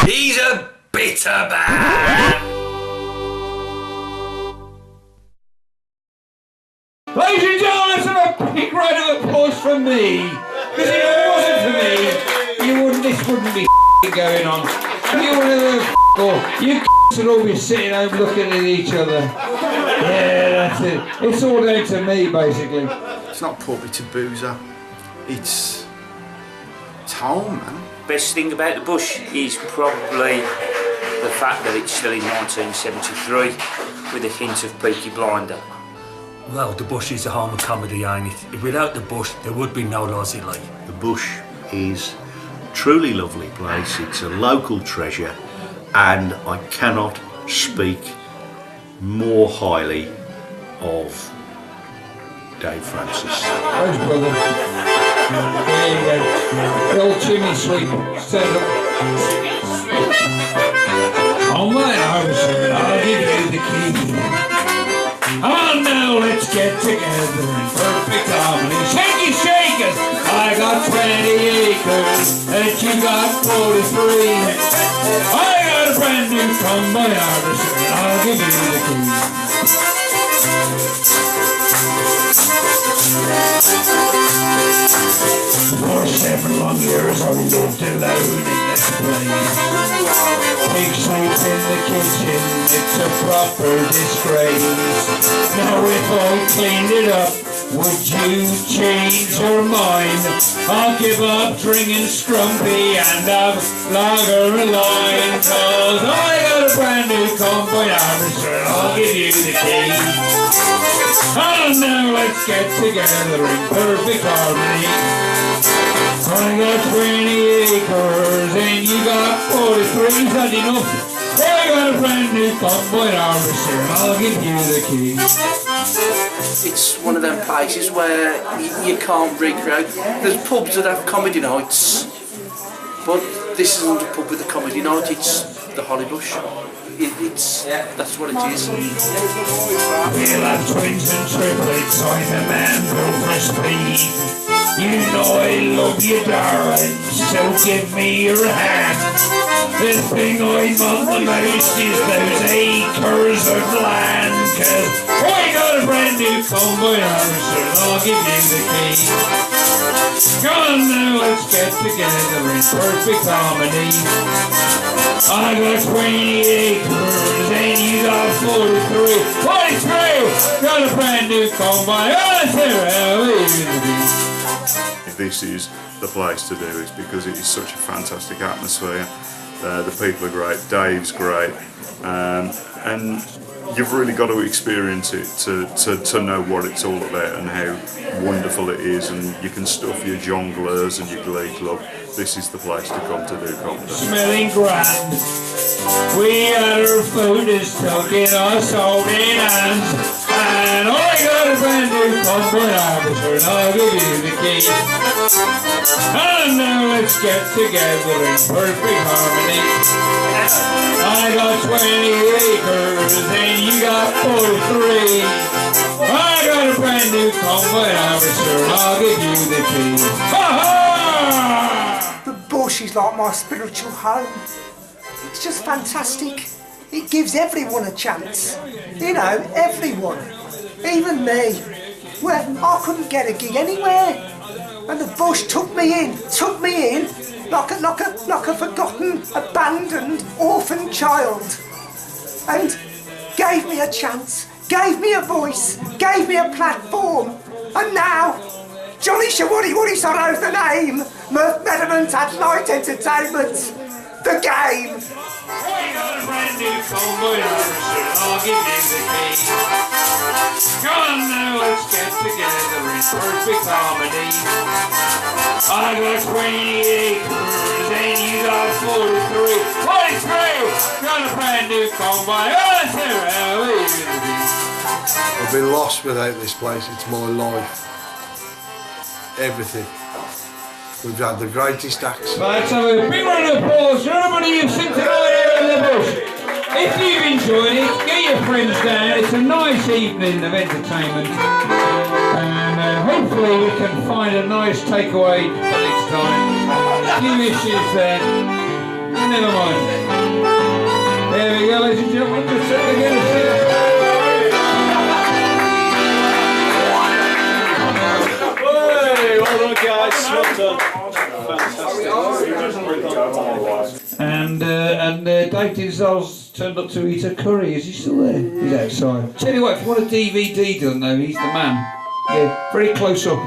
He's a bitter man. Ladies and gentlemen, let's have a big round of applause from me. Because if it wasn't for me, this wouldn't be going on. You would all be sitting home looking at each other. Yeah, that's it. It's all down to me, basically. It's not puppy to boozer. It's home, man. Best thing about the Bush is probably the fact that it's still in 1973 with a hint of Peaky Blinder. Well, the Bush is a home of comedy, ain't it? Without the Bush, there would be no Lozzie Lee. The Bush is a truly lovely place. It's a local treasure, and I cannot speak more highly of Dave Francis. Thanks, brother. There you go. The old chimney sweep. Stand up. On my house, I'll give you the key. Oh, now let's get together in perfect harmony. Shake it, shake it. I got 20 acres, and you got 43. I got a brand new combine harvester, and I'll give you the key. For 7 long years I lived alone in this place. Pig sleep in the kitchen, it's a proper disgrace. Now if I cleaned it up, would you change your mind? I'll give up drinking Scrumpy and have lager and line. Cause I got a brand new combine harvester and I'll give you the key. And now let's get together in perfect harmony. I got 20 acres and you got 43. Is that enough? I got a brand new combine harvester and I'll give you the key. It's one of them places where you can't recreate. There's pubs that have comedy nights, but this isn't a pub with a comedy night, it's the Hollybush. That's what it is. We'll have twins and triplets, I'm a man built for speed. You know I love you, darling, so give me your hand. The thing I'm on the most is those acres of land, cause I got a brand new combine harvester and I'll give you the key. Come on now, let's get together in perfect harmony. I got 20 acres and you got 43. 43! Got a brand new combine. This is the place to do it because it is such a fantastic atmosphere. The people are great, Dave's great, and you've really got to experience it to know what it's all about and how wonderful it is, and you can stuff your jongleurs and your glee club. This is the place to come to do comedy. Smelling grand, we had our food is stuck in our salt in hands, and I got a brand new combine harvester and I'll give you the key. And now let's get together in perfect harmony. I got 20 acres and you got 43. I got a brand new combine harvester and I'll give you the key. Ha ha! The Bush is like my spiritual home. It's just fantastic. It gives everyone a chance. You know, everyone. Even me. Well, I couldn't get a gig anywhere. And the Bush took me in like a forgotten, abandoned, orphan child. And gave me a chance, gave me a voice, gave me a platform. And now, Jolly Shawaddy Sorrow's the name. Mirth Merriment at Light Entertainment. The game. I got a brand new combine harvester, I'll give you the key. Come on now, let's get together in perfect harmony. I got 20 acres and you got 43. 43! Got a brand new combine. I've been lost without this place. It's my life. Everything. We've had the greatest acts. Let's have a big round of applause for everybody you've seen tonight here in the Bush. If you've enjoyed it, get your friends down. It's a nice evening of entertainment. And hopefully we can find a nice takeaway for next time. A few issues there. Never mind. There we go, ladies and gentlemen. Just setting again. Well done, guys. Well done. Fantastic. And Dave Dinsel's turned up to eat a curry. Is he still there? He's outside. Tell you what, if you want a DVD done though, he's the man. Yeah, very close up.